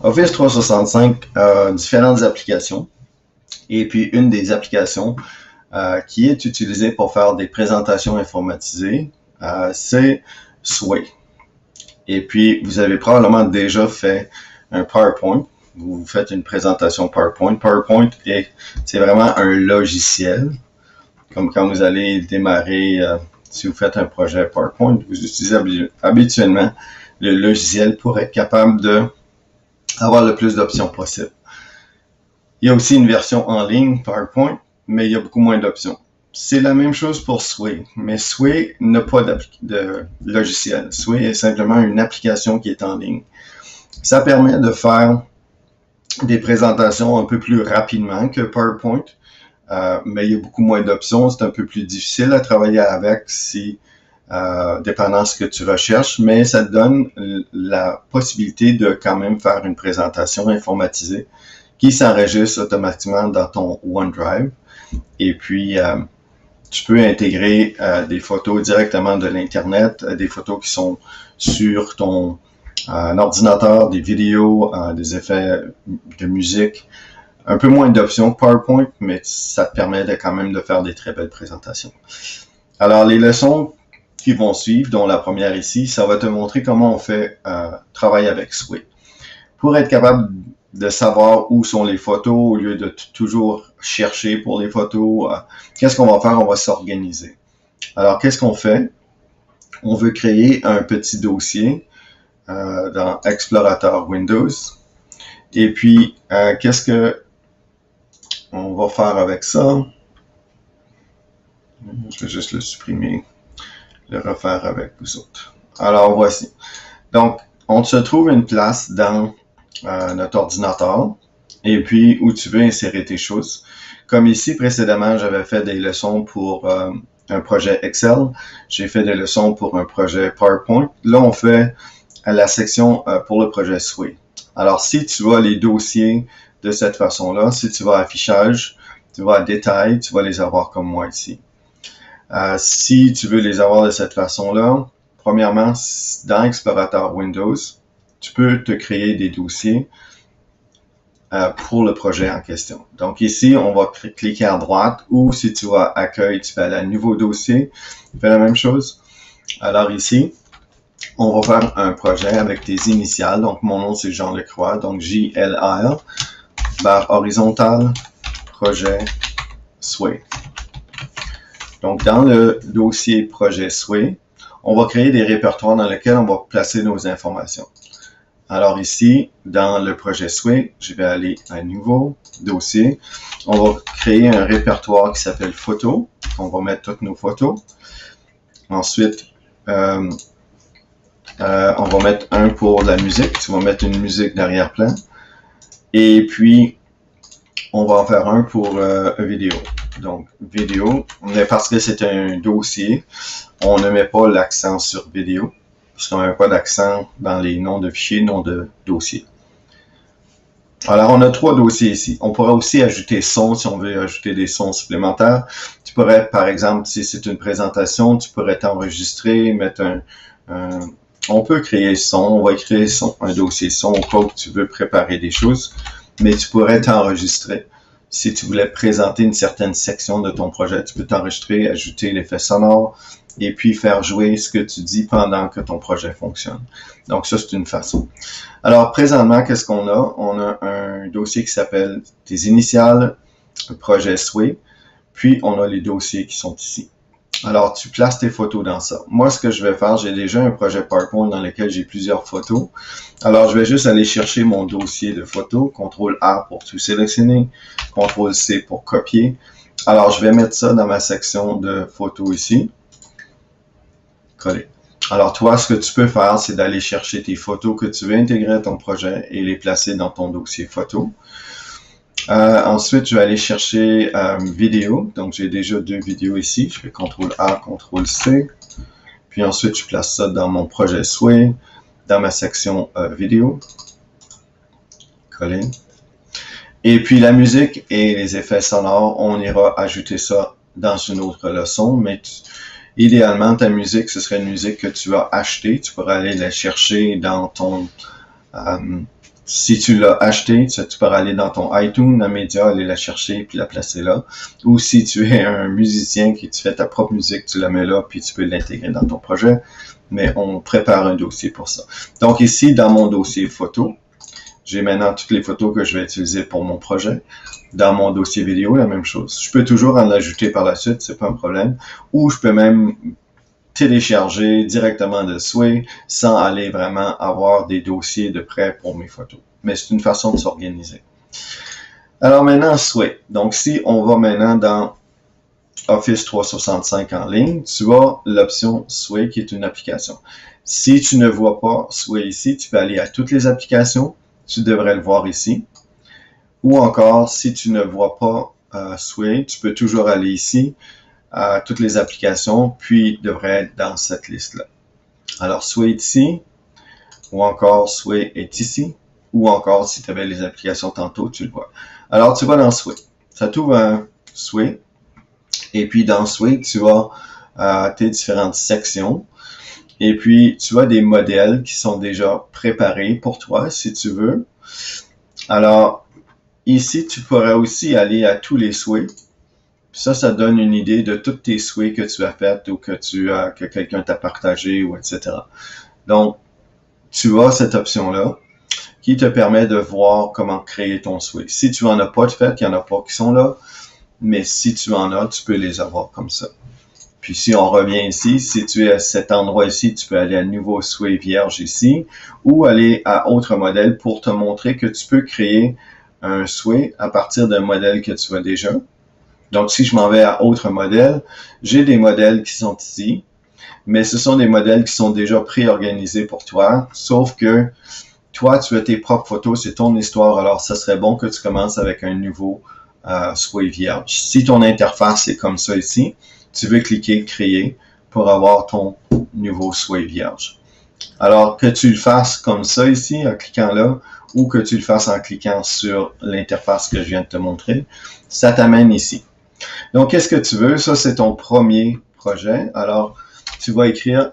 Office 365 a différentes applications. Et puis, une des applications qui est utilisée pour faire des présentations informatisées, c'est Sway. Et puis, vous avez probablement déjà fait un PowerPoint. Vous faites une présentation PowerPoint. PowerPoint, c'est vraiment un logiciel. Comme quand vous allez démarrer, si vous faites un projet PowerPoint, vous utilisez habituellement le logiciel pour être capable de avoir le plus d'options possible. Il y a aussi une version en ligne, PowerPoint, mais il y a beaucoup moins d'options. C'est la même chose pour Sway, mais Sway n'a pas de logiciel. Sway est simplement une application qui est en ligne. Ça permet de faire des présentations un peu plus rapidement que PowerPoint, mais il y a beaucoup moins d'options. C'est un peu plus difficile à travailler avec dépendant de ce que tu recherches, mais ça te donne la possibilité de quand même faire une présentation informatisée qui s'enregistre automatiquement dans ton OneDrive. Et puis, tu peux intégrer des photos directement de l'Internet, des photos qui sont sur ton ordinateur, des vidéos, des effets de musique. Un peu moins d'options que PowerPoint, mais ça te permet quand même de faire des très belles présentations. Alors, les leçons qui vont suivre, dont la première ici, ça va te montrer comment on fait travailler avec Sway. Pour être capable de savoir où sont les photos, au lieu de toujours chercher pour les photos, qu'est-ce qu'on va faire? On va s'organiser. Alors, qu'est-ce qu'on fait? On veut créer un petit dossier dans Explorateur Windows. Et puis, qu'est-ce que on va faire avec ça? Je vais juste le supprimer, le refaire avec vous autres. Alors, voici. Donc, on se trouve une place dans notre ordinateur et puis où tu veux insérer tes choses. Comme ici, précédemment, j'avais fait des leçons pour un projet Excel. J'ai fait des leçons pour un projet PowerPoint. Là, on fait la section pour le projet Sway. Alors, si tu vois les dossiers de cette façon-là, si tu vas à affichage, tu vas à détail, tu vas les avoir comme moi ici. Si tu veux les avoir de cette façon-là, premièrement, dans Explorateur Windows, tu peux te créer des dossiers pour le projet en question. Donc ici, on va cliquer à droite ou si tu vas à Accueil, tu vas aller à Nouveau dossier, tu fais la même chose. Alors ici, on va faire un projet avec tes initiales. Donc mon nom, c'est Jean Lecroix, donc J-L-R, barre horizontale, projet Sway. Donc dans le dossier projet Sway, on va créer des répertoires dans lesquels on va placer nos informations. Alors ici, dans le projet Sway, je vais aller à Nouveau dossier. On va créer un répertoire qui s'appelle Photos. On va mettre toutes nos photos. Ensuite, on va mettre un pour la musique. Tu vas mettre une musique d'arrière-plan. Et puis, on va en faire un pour vidéo. Donc, vidéo, mais parce que c'est un dossier, on ne met pas l'accent sur vidéo. Parce qu'on n'a pas d'accent dans les noms de fichiers, noms de dossiers. Alors, on a 3 dossiers ici. On pourrait aussi ajouter son si on veut ajouter des sons supplémentaires. Tu pourrais, par exemple, si c'est une présentation, tu pourrais t'enregistrer, mettre on peut créer son, on va créer un dossier son au cas où tu veux préparer des choses, mais tu pourrais t'enregistrer. Si tu voulais présenter une certaine section de ton projet, tu peux t'enregistrer, ajouter l'effet sonore, et puis faire jouer ce que tu dis pendant que ton projet fonctionne. Donc ça, c'est une façon. Alors, présentement, qu'est-ce qu'on a? On a un dossier qui s'appelle tes initiales, projet Sway, puis on a les dossiers qui sont ici. Alors, tu places tes photos dans ça. Moi, ce que je vais faire, j'ai déjà un projet PowerPoint dans lequel j'ai plusieurs photos. Alors, je vais juste aller chercher mon dossier de photos, CTRL-A pour tout sélectionner, CTRL-C pour copier. Alors, je vais mettre ça dans ma section de photos ici. Coller. Alors, toi, ce que tu peux faire, c'est d'aller chercher tes photos que tu veux intégrer à ton projet et les placer dans ton dossier photos. Ensuite, je vais aller chercher vidéo. Donc, j'ai déjà 2 vidéos ici. Je fais CTRL-A, CTRL-C. Puis ensuite, je place ça dans mon projet Sway, dans ma section vidéo. Coller. Et puis, la musique et les effets sonores, on ira ajouter ça dans une autre leçon, mais idéalement, ta musique, ce serait une musique que tu as achetée. Tu pourrais aller la chercher dans ton Si tu l'as acheté, tu peux aller dans ton iTunes, dans Média, aller la chercher puis la placer là. Ou si tu es un musicien qui tu fais ta propre musique, tu la mets là puis tu peux l'intégrer dans ton projet. Mais on prépare un dossier pour ça. Donc ici, dans mon dossier photo, j'ai maintenant toutes les photos que je vais utiliser pour mon projet. Dans mon dossier vidéo, la même chose. Je peux toujours en ajouter par la suite, c'est pas un problème. Ou je peux même télécharger directement de Sway sans aller vraiment avoir des dossiers de près pour mes photos. Mais c'est une façon de s'organiser. Alors maintenant, Sway. Donc si on va maintenant dans Office 365 en ligne, tu as l'option Sway qui est une application. Si tu ne vois pas Sway ici, tu peux aller à toutes les applications. Tu devrais le voir ici. Ou encore, si tu ne vois pas Sway, tu peux toujours aller ici à toutes les applications, puis devrait être dans cette liste-là. Alors, Sway est ici, ou encore Sway est ici, ou encore, si tu avais les applications tantôt, tu le vois. Alors, tu vas dans Sway. Ça t'ouvre un Sway, et puis dans Sway, tu as tes différentes sections, et puis tu as des modèles qui sont déjà préparés pour toi, si tu veux. Alors, ici, tu pourrais aussi aller à tous les Sways. Ça donne une idée de tous tes Sways que tu as fait ou que quelqu'un t'a partagé ou etc. Donc, tu as cette option-là qui te permet de voir comment créer ton Sway. Si tu en as pas de fait, il y en a pas qui sont là, mais si tu en as, tu peux les avoir comme ça. Puis si on revient ici, si tu es à cet endroit ici, tu peux aller à nouveau Sway vierge ici ou aller à autre modèle pour te montrer que tu peux créer un Sway à partir d'un modèle que tu as déjà. Donc, si je m'en vais à autre modèle, j'ai des modèles qui sont ici, mais ce sont des modèles qui sont déjà pré-organisés pour toi, sauf que toi, tu as tes propres photos, c'est ton histoire, alors ça serait bon que tu commences avec un nouveau Sway vierge. Si ton interface est comme ça ici, tu veux cliquer « Créer » pour avoir ton nouveau Sway vierge. Alors, que tu le fasses comme ça ici, en cliquant là, ou que tu le fasses en cliquant sur l'interface que je viens de te montrer, ça t'amène ici. Donc, qu'est-ce que tu veux? Ça, c'est ton premier projet. Alors, tu vas écrire,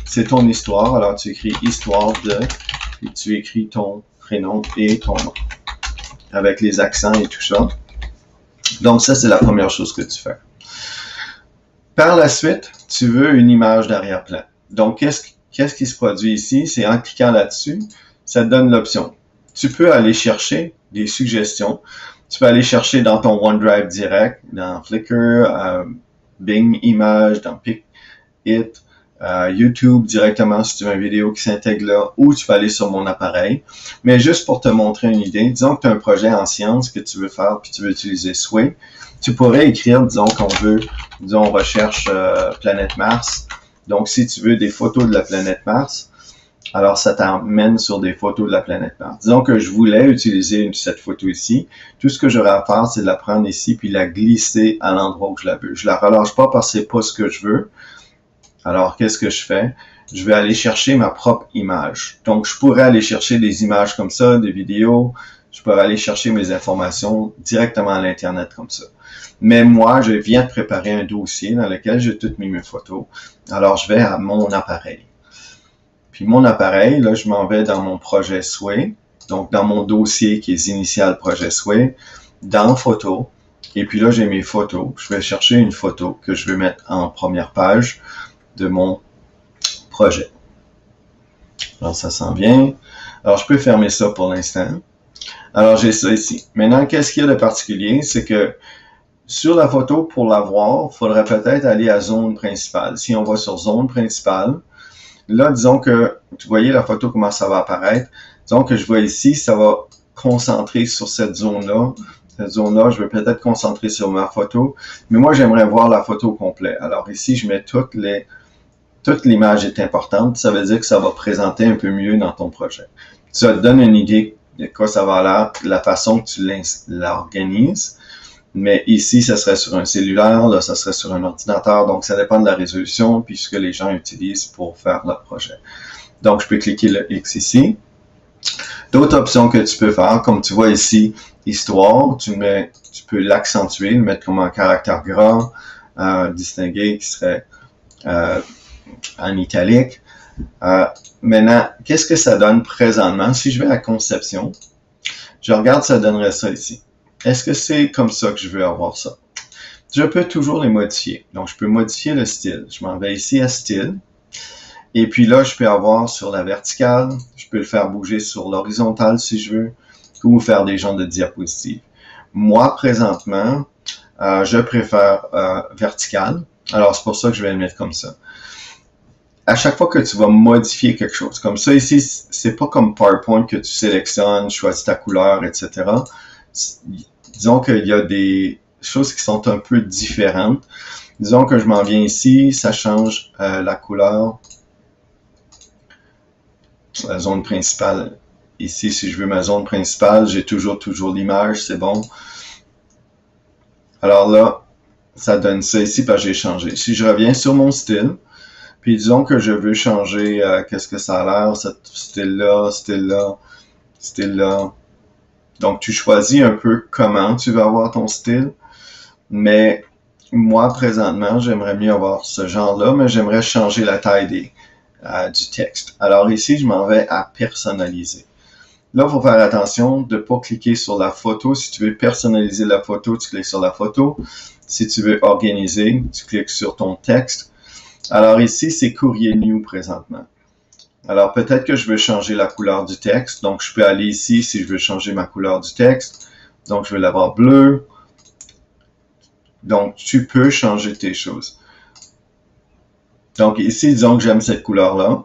c'est ton histoire. Alors, tu écris « Histoire de », et tu écris ton prénom et ton nom, avec les accents et tout ça. Donc, ça, c'est la première chose que tu fais. Par la suite, tu veux une image d'arrière-plan. Donc, qu'est-ce qui se produit ici? C'est en cliquant là-dessus, ça te donne l'option. Tu peux aller chercher des suggestions. Tu peux aller chercher dans ton OneDrive direct, dans Flickr, Bing Images, dans Picit, YouTube directement si tu veux une vidéo qui s'intègre là, ou tu peux aller sur mon appareil. Mais juste pour te montrer une idée, disons que tu as un projet en sciences que tu veux faire puis tu veux utiliser Sway, tu pourrais écrire, disons qu'on veut, disons on recherche planète Mars. Donc si tu veux des photos de la planète Mars, alors ça t'emmène sur des photos de la planète Mars. Disons que je voulais utiliser cette photo ici. Tout ce que j'aurais à faire, c'est de la prendre ici puis la glisser à l'endroit où je la veux. Je la relâche pas parce que c'est pas ce que je veux. Alors, qu'est-ce que je fais? Je vais aller chercher ma propre image. Donc, je pourrais aller chercher des images comme ça, des vidéos. Je pourrais aller chercher mes informations directement à l'Internet comme ça. Mais moi, je viens de préparer un dossier dans lequel j'ai toutes mis mes photos. Alors, je vais à mon appareil. Puis mon appareil, là, je m'en vais dans mon projet Sway, donc dans mon dossier qui est initial projet Sway, dans photo, et puis là, j'ai mes photos. Je vais chercher une photo que je vais mettre en première page de mon projet. Alors, ça s'en vient. Alors, je peux fermer ça pour l'instant. Alors, j'ai ça ici. Maintenant, qu'est-ce qu'il y a de particulier? C'est que sur la photo, pour la voir, il faudrait peut-être aller à zone principale. Si on va sur zone principale, là, disons que, vous voyez la photo, comment ça va apparaître. Disons que je vois ici, ça va concentrer sur cette zone-là. Cette zone-là, je vais peut-être concentrer sur ma photo. Mais moi, j'aimerais voir la photo complète. Alors ici, je mets toute l'image est importante. Ça veut dire que ça va présenter un peu mieux dans ton projet. Ça te donne une idée de quoi ça va l'air, la façon que tu l'organises. Mais ici, ça serait sur un cellulaire, là, ça serait sur un ordinateur. Donc, ça dépend de la résolution puis ce que les gens utilisent pour faire leur projet. Donc, je peux cliquer le X ici. D'autres options que tu peux faire, comme tu vois ici, histoire, tu peux l'accentuer, le mettre comme un caractère gras, distingué qui serait en italique. Maintenant, qu'est-ce que ça donne présentement? Si je vais à conception, je regarde, ça donnerait ça ici. Est-ce que c'est comme ça que je veux avoir ça? Je peux toujours les modifier. Donc, je peux modifier le style. Je m'en vais ici à style. Et puis là, je peux avoir sur la verticale, je peux le faire bouger sur l'horizontale si je veux, ou faire des genres de diapositives. Moi, présentement, je préfère vertical. Alors, c'est pour ça que je vais le mettre comme ça. À chaque fois que tu vas modifier quelque chose, comme ça ici, c'est pas comme PowerPoint que tu sélectionnes, choisis ta couleur, etc. Disons qu'il y a des choses qui sont un peu différentes. Disons que je m'en viens ici, ça change la couleur, la zone principale. Ici, si je veux ma zone principale, j'ai toujours l'image, c'est bon. Alors là, ça donne ça ici parce que j'ai changé. Si je reviens sur mon style, puis disons que je veux changer qu'est-ce que ça a l'air, ce style-là, style-là, style-là. Donc, tu choisis un peu comment tu veux avoir ton style. Mais moi, présentement, j'aimerais mieux avoir ce genre-là, mais j'aimerais changer la taille du texte. Alors ici, je m'en vais à personnaliser. Là, il faut faire attention de ne pas cliquer sur la photo. Si tu veux personnaliser la photo, tu cliques sur la photo. Si tu veux organiser, tu cliques sur ton texte. Alors ici, c'est courrier new présentement. Alors peut-être que je veux changer la couleur du texte. Donc, je peux aller ici si je veux changer ma couleur du texte. Donc, je vais l'avoir bleu. Donc, tu peux changer tes choses. Donc, ici, disons que j'aime cette couleur-là,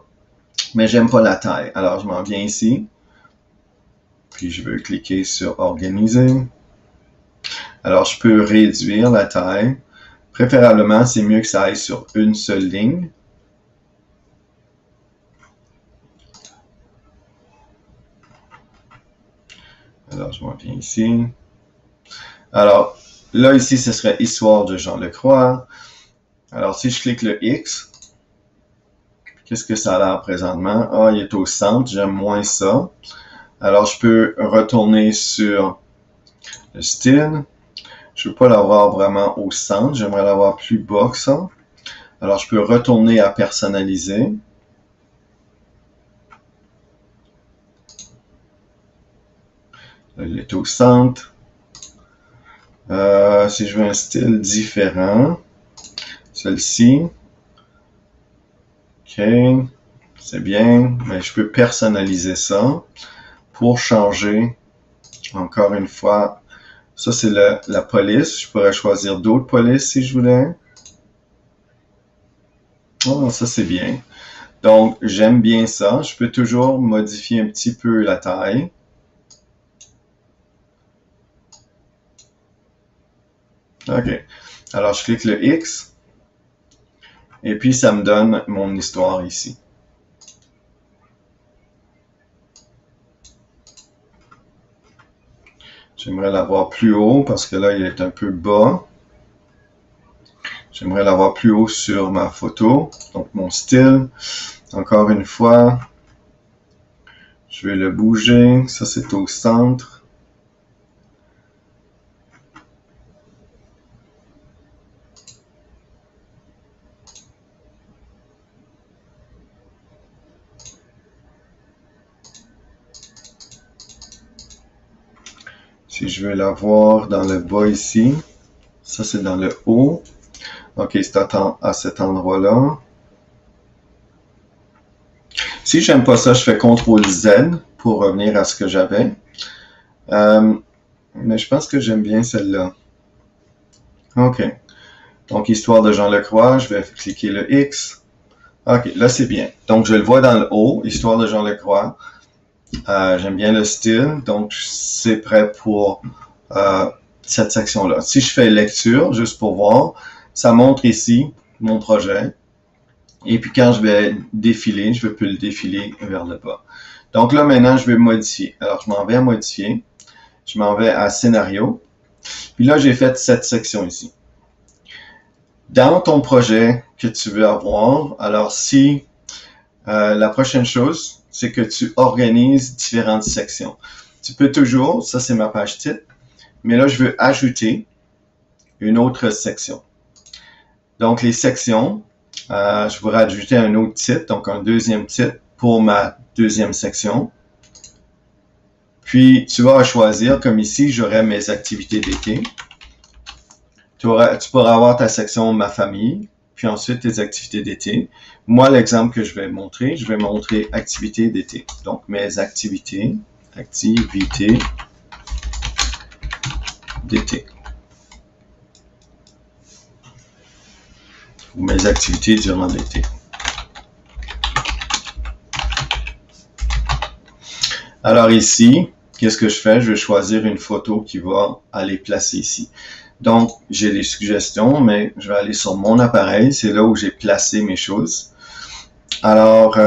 mais j'aime pas la taille. Alors, je m'en viens ici. Puis, je veux cliquer sur organiser. Alors, je peux réduire la taille. Préférablement, c'est mieux que ça aille sur une seule ligne. Alors, je m'en viens ici. Alors, là, ici, ce serait Histoire de Jean Lecroix. Alors, si je clique le X, qu'est-ce que ça a l'air présentement? Ah, il est au centre, j'aime moins ça. Alors, je peux retourner sur le style. Je ne veux pas l'avoir vraiment au centre, j'aimerais l'avoir plus bas que ça. Alors, je peux retourner à personnaliser. Là, il est au centre. Si je veux un style différent, celle-ci. OK, c'est bien, mais je peux personnaliser ça pour changer, encore une fois, ça c'est la police, je pourrais choisir d'autres polices si je voulais. Oh, ça c'est bien. Donc, j'aime bien ça, je peux toujours modifier un petit peu la taille. OK, alors je clique le X, et puis ça me donne mon histoire ici. J'aimerais l'avoir plus haut parce que là, il est un peu bas. J'aimerais l'avoir plus haut sur ma photo. Donc, mon style. Encore une fois, je vais le bouger. Ça, c'est au centre. Si je veux l'avoir dans le bas ici, ça c'est dans le haut. OK, c'est à cet endroit-là. Si j'aime pas ça, je fais CTRL-Z pour revenir à ce que j'avais. Mais je pense que j'aime bien celle-là. OK. Donc, Histoire de Jean Lecroix, je vais cliquer le X. OK, là c'est bien. Donc, je le vois dans le haut, Histoire de Jean Lecroix. J'aime bien le style, donc c'est prêt pour cette section-là. Si je fais lecture, juste pour voir, ça montre ici mon projet. Et puis quand je vais défiler, je peux le défiler vers le bas. Donc là, maintenant, je vais modifier. Alors, je m'en vais à modifier. Je m'en vais à scénario. Puis là, j'ai fait cette section ici. Dans ton projet que tu veux avoir, alors si la prochaine chose, c'est que tu organises différentes sections. Tu peux toujours, ça c'est ma page titre, mais là je veux ajouter une autre section. Donc les sections, Je vais rajouter un autre titre, donc un deuxième titre pour ma deuxième section. Puis, tu vas choisir, comme ici, j'aurai mes activités d'été. Tu pourras avoir ta section Ma famille, puis ensuite tes activités d'été. Moi, l'exemple que je vais montrer activités d'été. Donc, mes activités d'été. Ou mes activités durant l'été. Alors ici, qu'est-ce que je fais? Je vais choisir une photo qui va aller placer ici. Donc, j'ai des suggestions, mais je vais aller sur mon appareil. C'est là où j'ai placé mes choses. Alors,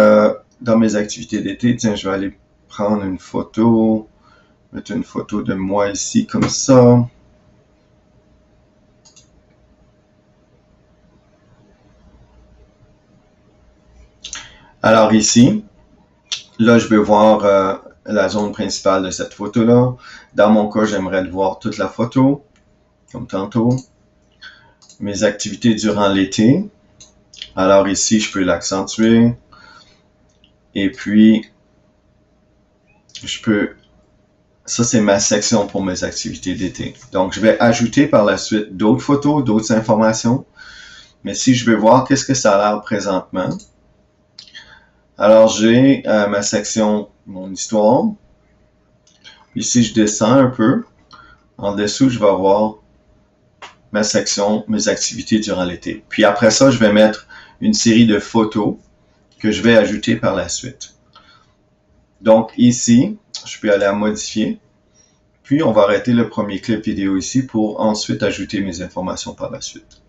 dans mes activités d'été, tiens, je vais aller prendre une photo, mettre une photo de moi ici, comme ça. Alors ici, là, je vais voir la zone principale de cette photo-là. Dans mon cas, j'aimerais voir toute la photo, comme tantôt. Mes activités durant l'été. Alors ici, je peux l'accentuer. Et puis, ça c'est ma section pour mes activités d'été. Donc, je vais ajouter par la suite d'autres photos, d'autres informations. Mais si je vais voir qu'est-ce que ça a l'air présentement. Alors, j'ai ma section, mon histoire. Puis si je descends un peu, en dessous, je vais avoir ma section, mes activités durant l'été. Puis après ça, je vais mettre une série de photos que je vais ajouter par la suite. Donc ici, je peux aller à modifier. Puis on va arrêter le premier clip vidéo ici pour ensuite ajouter mes informations par la suite.